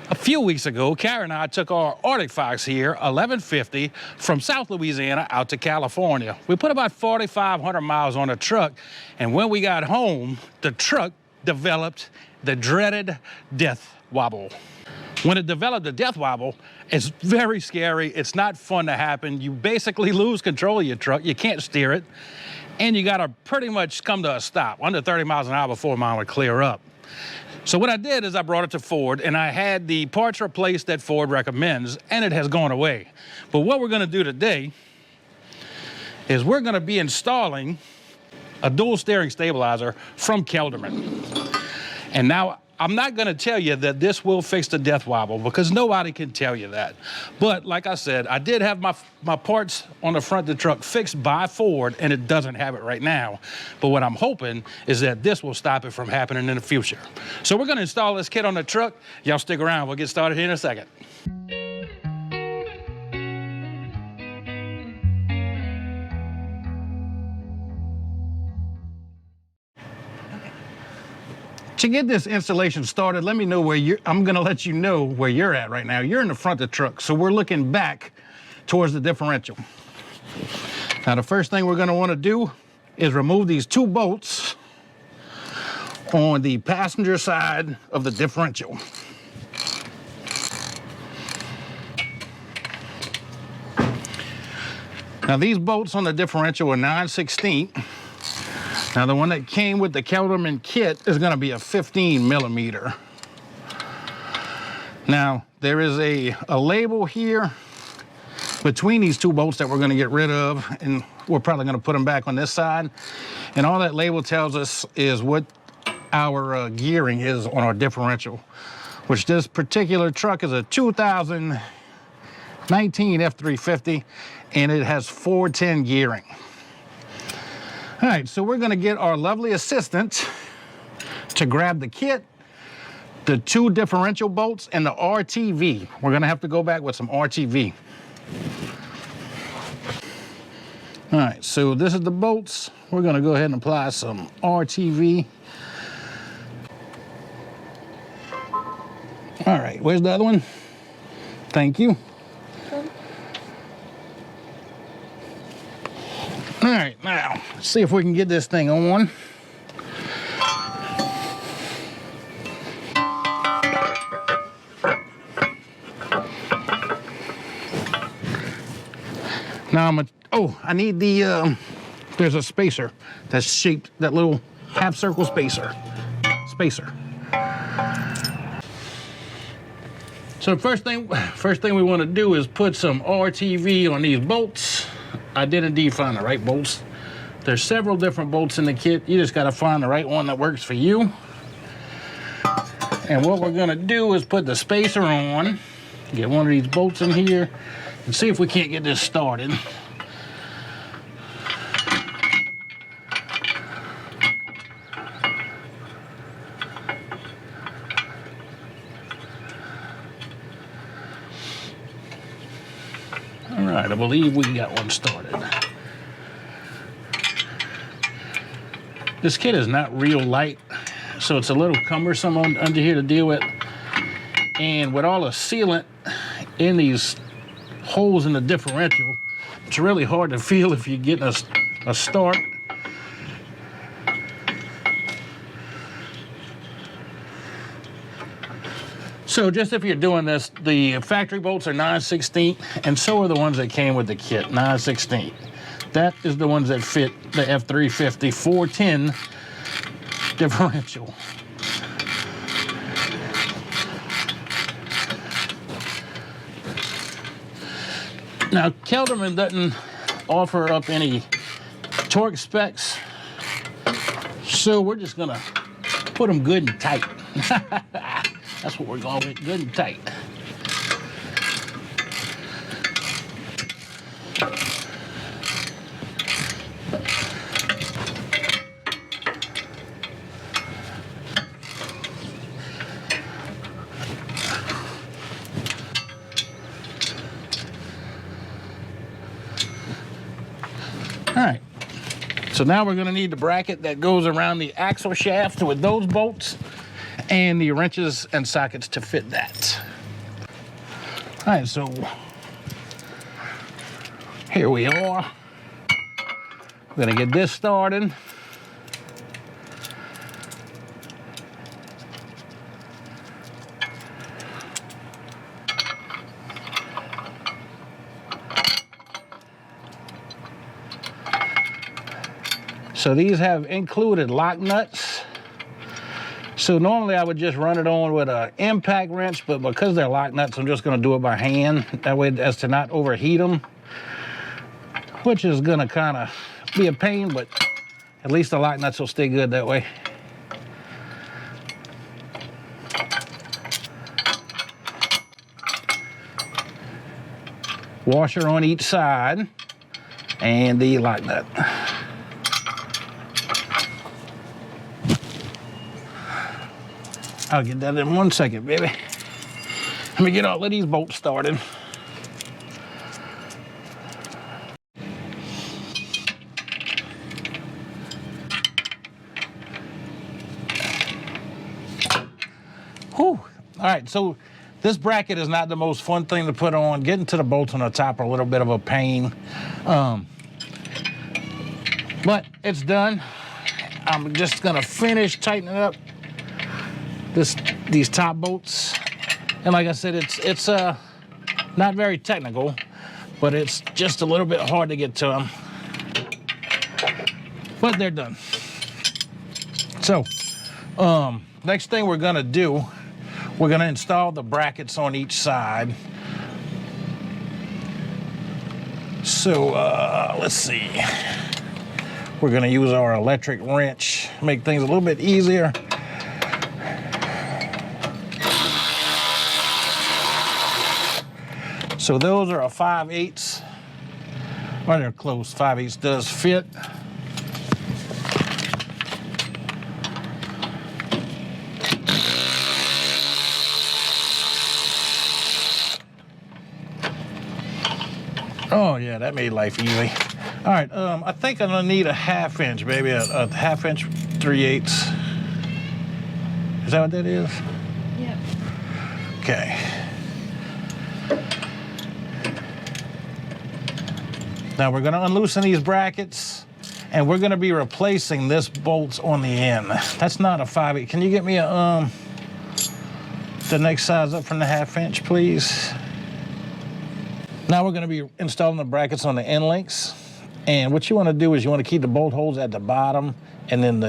A few weeks ago, Kara and I took our Arctic Fox here, 1150, from South Louisiana out to California. We put about 4,500 miles on the truck, and when we got home, the truck developed the dreaded death wobble. When it developed the death wobble, it's very scary. It's not fun to happen. You basically lose control of your truck. You can't steer it, and you gotta pretty much come to a stop under 30 miles an hour before mine would clear up. So what I did is I brought it to Ford, and I had the parts replaced that Ford recommends, and it has gone away. But what we're gonna do today is we're gonna be installing a dual steering stabilizer from Kelderman. And now, I'm not gonna tell you that this will fix the death wobble, because nobody can tell you that. But like I said, I did have my parts on the front of the truck fixed by Ford, and it doesn't have it right now. But what I'm hoping is that this will stop it from happening in the future. So we're gonna install this kit on the truck. Y'all stick around, we'll get started here in a second. To get this installation started, let me know where I'm gonna let you know where you're at right now. You're in the front of the truck, so we're looking back towards the differential. Now, the first thing we're gonna wanna do is remove these two bolts on the passenger side of the differential. Now, these bolts on the differential are 9/16. Now, the one that came with the Kelderman kit is gonna be a 15 millimeter. Now, there is a label here between these two bolts that we're gonna get rid of, and we're probably gonna put them back on this side. And all that label tells us is what our gearing is on our differential, which this particular truck is a 2019 F350, and it has 410 gearing. All right, so we're gonna get our lovely assistant to grab the kit, the two differential bolts, and the RTV. We're gonna have to go back with some RTV. All right, so this is the bolts. We're gonna go ahead and apply some RTV. All right, where's the other one? Thank you. All right, now, let's see if we can get this thing on. Now I need the, there's a spacer that's shaped, that little half circle spacer. So first thing we want to do is put some RTV on these bolts. I did indeed find the right bolts. There's several different bolts in the kit. You just gotta find the right one that works for you. And what we're gonna do is put the spacer on, get one of these bolts in here, and see if we can't get this started. All right, I believe we got one started. This kit is not real light, so it's a little cumbersome under here to deal with. And with all the sealant in these holes in the differential, it's really hard to feel if you're getting a start. So just if you're doing this, the factory bolts are 9/16, and so are the ones that came with the kit, 9/16. That is the ones that fit the F350 410 differential. Now, Kelderman doesn't offer up any torque specs, so we're just gonna put them good and tight. That's what we're going with, good and tight. All right, so now we're gonna need the bracket that goes around the axle shaft with those bolts. and the wrenches and sockets to fit that. All right, so here we are. We're gonna get this started. So these have included lock nuts. So normally I would just run it on with an impact wrench, but because they're lock nuts, I'm just gonna do it by hand. That way as to not overheat them, which is gonna kinda be a pain, but at least the lock nuts will stay good that way. Washer on each side and the lock nut. I'll get that in 1 second, baby. Let me get all of these bolts started. Whew. All right, so this bracket is not the most fun thing to put on. Getting to the bolts on the top are a little bit of a pain. But it's done. I'm just gonna finish tightening up these top bolts. And like I said, it's not very technical, but it's just a little bit hard to get to them. But they're done. So, next thing we're gonna do, we're gonna install the brackets on each side. So, let's see. We're gonna use our electric wrench, make things a little bit easier. So those are a 5/8. Well, they're close. 5/8 does fit. Oh yeah, that made life easy. All right, I think I'm gonna need a 1/2 inch, baby, a 1/2 inch 3/8. Is that what that is? Yep. Okay. Now we're gonna unloosen these brackets and we're gonna be replacing this bolts on the end. That's not a 5/8. Can you get me a, the next size up from the 1/2 inch, please? Now we're gonna be installing the brackets on the end links. And what you wanna do is you wanna keep the bolt holes at the bottom and then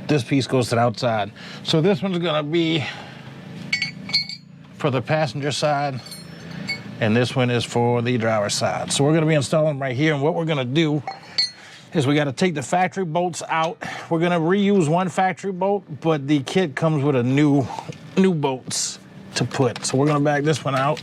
this piece goes to the outside. So this one's gonna be for the passenger side, and this one is for the driver's side. So we're gonna be installing them right here, and what we're gonna do is we gotta take the factory bolts out. We're gonna reuse one factory bolt, but the kit comes with a new bolts to put. So we're gonna back this one out.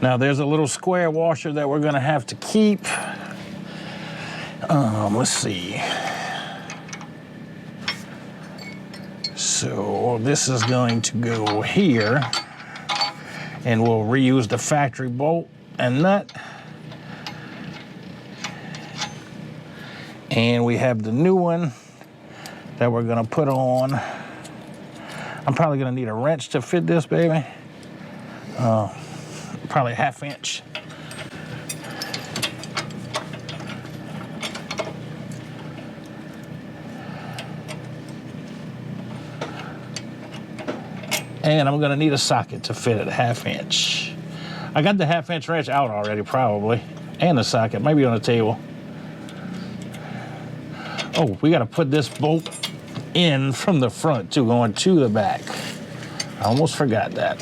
Now there's a little square washer that we're gonna have to keep. Let's see. So this is going to go here, and we'll reuse the factory bolt and nut. And we have the new one that we're gonna put on. I'm probably gonna need a wrench to fit this, baby. Probably 1/2 inch. And I'm gonna need a socket to fit it, 1/2 inch. I got the 1/2 inch wrench out already, probably, and the socket, maybe on the table. Oh, we gotta put this bolt in from the front too, going to the back. I almost forgot that.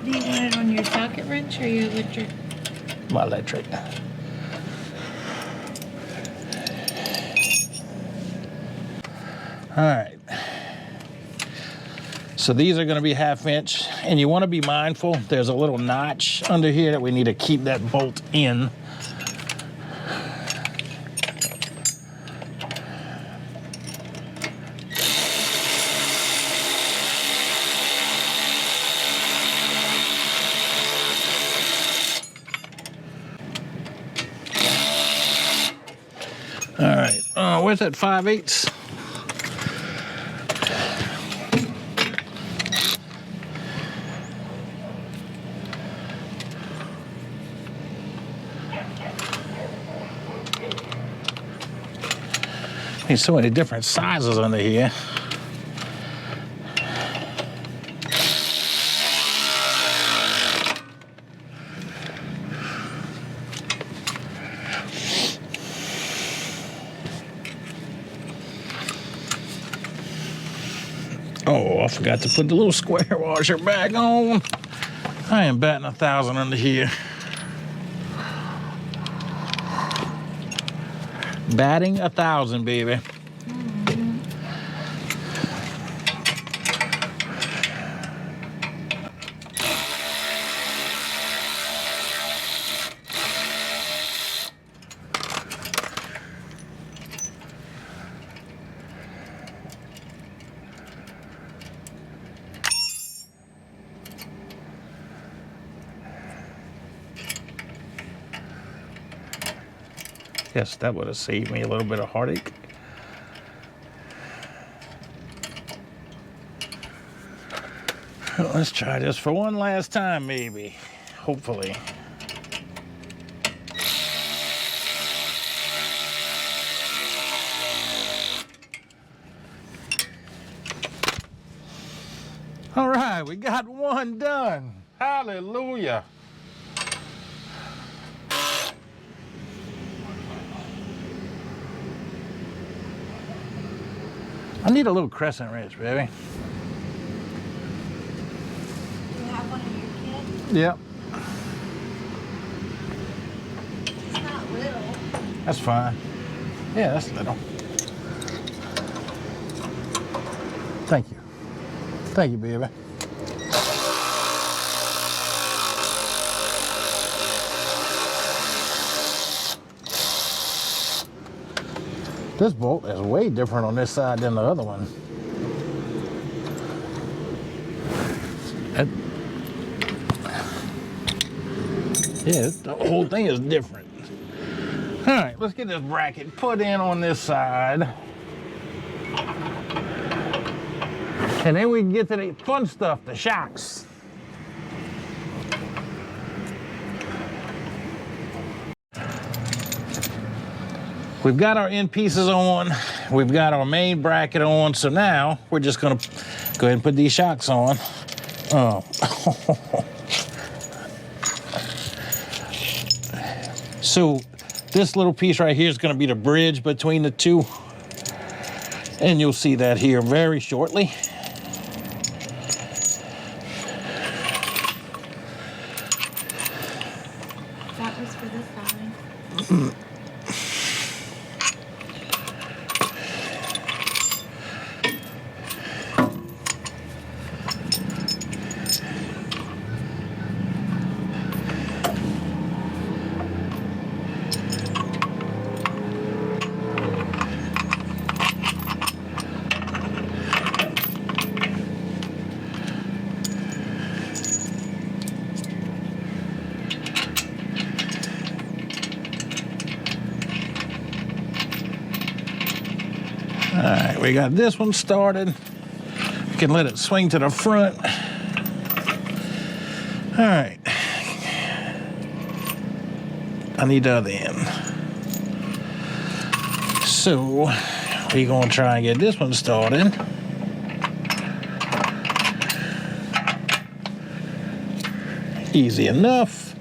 Do you want it on your socket wrench or your electric? My electric. All right. So these are gonna be 1/2 inch, and you wanna be mindful, there's a little notch under here that we need to keep that bolt in. Oh, where's that 5/8? There's so many different sizes under here. Oh, I forgot to put the little square washer back on. I am batting 1,000 under here. Batting 1,000, baby. Yes, that would have saved me a little bit of heartache. Well, let's try this for one last time, maybe. Hopefully. All right, we got one done. Hallelujah. I need a little crescent wrench, baby. You have one of your kids? Yep. It's not little. That's fine. Yeah, that's little. Thank you. Thank you, baby. This bolt is way different on this side than the other one. Yeah, the whole thing is different. All right, let's get this bracket put in on this side. And then we can get to the fun stuff, the shocks. We've got our end pieces on, we've got our main bracket on, so now we're just gonna go ahead and put these shocks on. Oh. So this little piece right here is gonna be the bridge between the two, and you'll see that here very shortly. That was for this side. All right, we got this one started. We can let it swing to the front. All right. I need the other end. So we're gonna try and get this one started. Easy enough.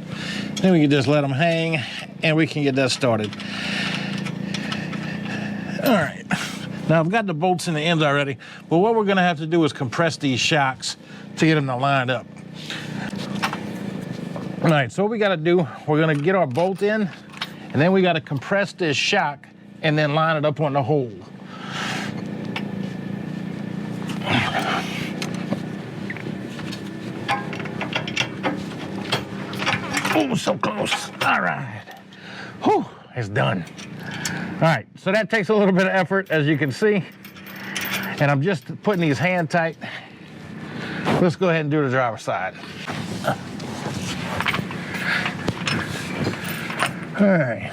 Then we can just let them hang and we can get that started. All right. Now I've got the bolts in the ends already, but what we're gonna have to do is compress these shocks to get them to line up. All right, so what we gotta do, we're gonna get our bolt in, and then we gotta compress this shock and then line it up on the hole. Oh, so close. All right. Whew, it's done. All right, so that takes a little bit of effort, as you can see. And I'm just putting these hand tight. Let's go ahead and do the driver's side. All right.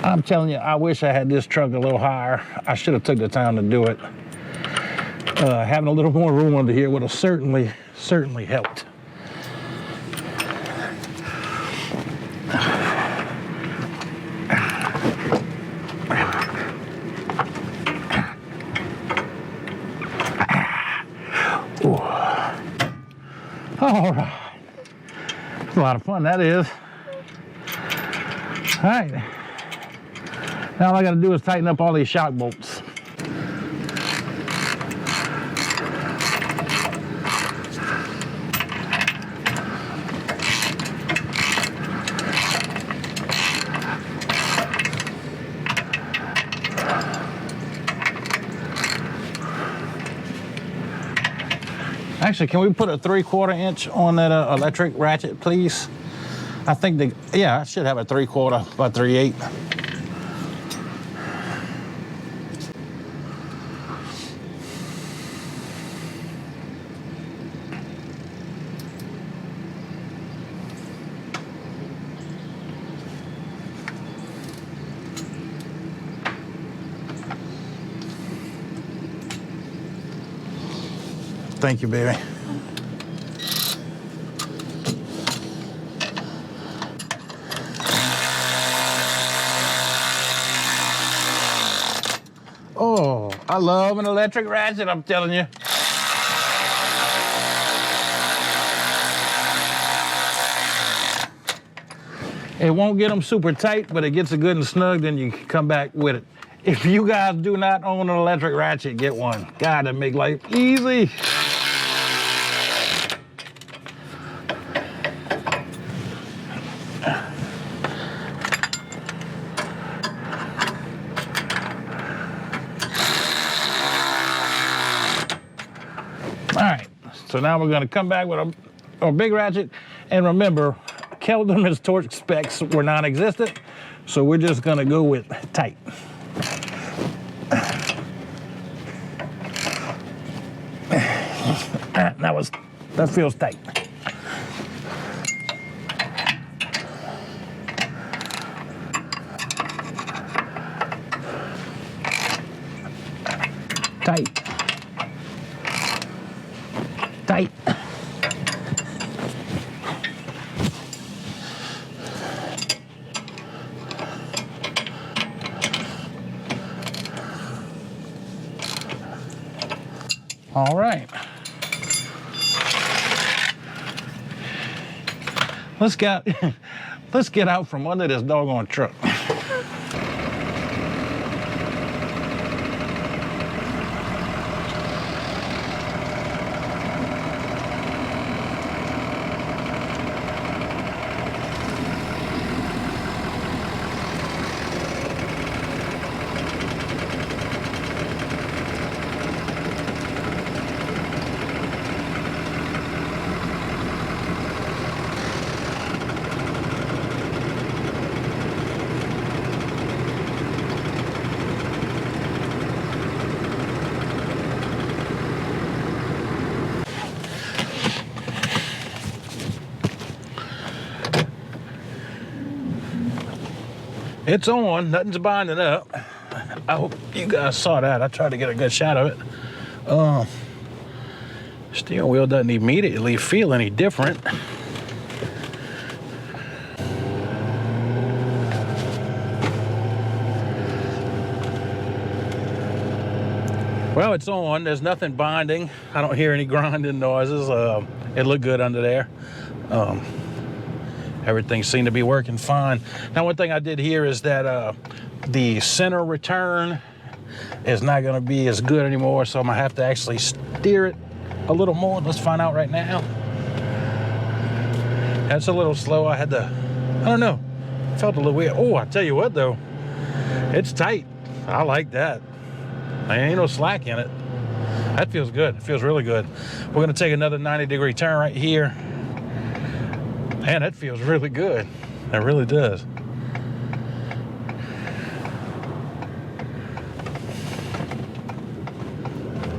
I'm telling you, I wish I had this truck a little higher. I should have took the time to do it. Having a little more room under here would have certainly helped. All right. A lot of fun that is. All right. Now all I got to do is tighten up all these shock bolts. Actually, can we put a 3/4 inch on that electric ratchet, please? I think I should have a 3/4 by 3/8. Thank you, baby. Oh, I love an electric ratchet, I'm telling you. It won't get them super tight, but it gets it good and snug, then you can come back with it. If you guys do not own an electric ratchet, get one. God, that make life easy. All right, so now we're gonna come back with a big ratchet. And remember, Kelderman's torque specs were non-existent, so we're just gonna go with tight. That feels tight. Tight. Tight. All right. Let's get out from under this doggone truck. It's on, nothing's binding up. I hope you guys saw that. I tried to get a good shot of it. Steering wheel doesn't immediately feel any different. Well, it's on, there's nothing binding. I don't hear any grinding noises. It looked good under there. Everything seemed to be working fine. Now, one thing I did hear is that the center return is not gonna be as good anymore, so I'm gonna have to actually steer it a little more. Let's find out right now. That's a little slow. I don't know, felt a little weird. Oh, I tell you what though, it's tight. I like that. There ain't no slack in it. That feels good, it feels really good. We're gonna take another 90-degree turn right here. Man, that feels really good. It really does.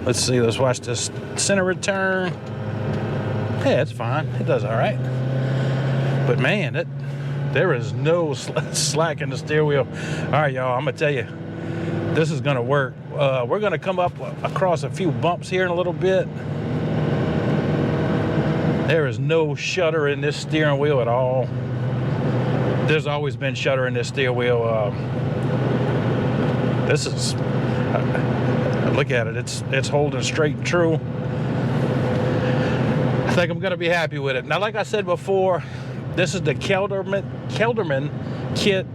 Let's see, let's watch this center return. Yeah, it's fine, it does all right. But man, There is no slack in the steering wheel. All right, y'all, I'm gonna tell you, this is gonna work. We're gonna come up across a few bumps here in a little bit. There is no shudder in this steering wheel at all. There's always been shudder in this steering wheel. This is, look at it, it's holding straight and true. I think I'm gonna be happy with it. Now, like I said before, this is the Kelderman kit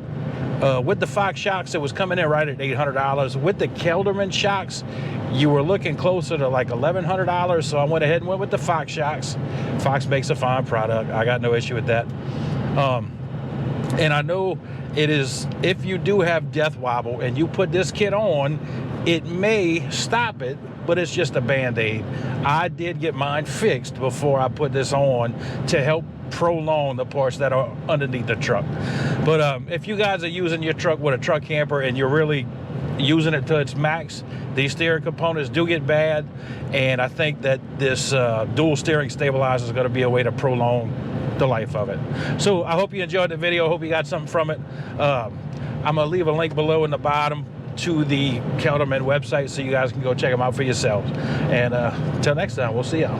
with the Fox shocks. It was coming in right at $800. With the Kelderman shocks, you were looking closer to like $1,100. So I went ahead and went with the Fox shocks. Fox makes a fine product. I got no issue with that. And I know it is, if you do have death wobble and you put this kit on, it may stop it, but it's just a Band-Aid. I did get mine fixed before I put this on to help prolong the parts that are underneath the truck. But if you guys are using your truck with a truck camper and you're really using it to its max, these steering components do get bad, and I think that this dual steering stabilizer is going to be a way to prolong the life of it. So I hope you enjoyed the video. I hope you got something from it. I'm gonna leave a link below in the bottom to the Kelderman website so you guys can go check them out for yourselves. And until next time, we'll see y'all.